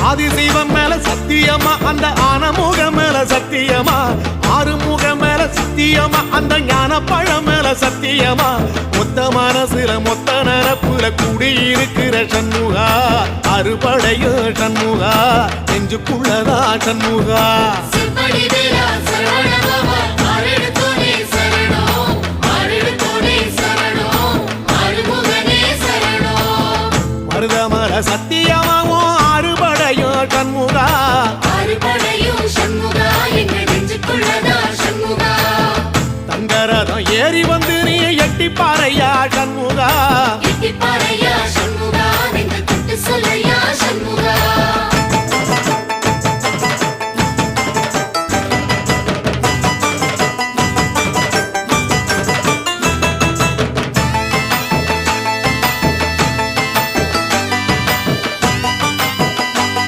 ஆதிசைவம் மேல சத்தியமா அந்த ஆனமுகம் மேல சத்தியமா ஆறுமுகம் மேல சத்தியமா அந்த ஞான பழம் மேல சத்தியமா மொத்த மனசுல மொத்த நரப்புல குடியிருக்கிற சண்முகா அறுபடையும் சண்முகா நெஞ்சுக்குள்ளதா சண்முகா மருதமர சத்தியமாவும் அறுபடையும் சண்முகா தங்கரதம் ஏறி வந்து நீ எட்டி பாறையா சண்முகா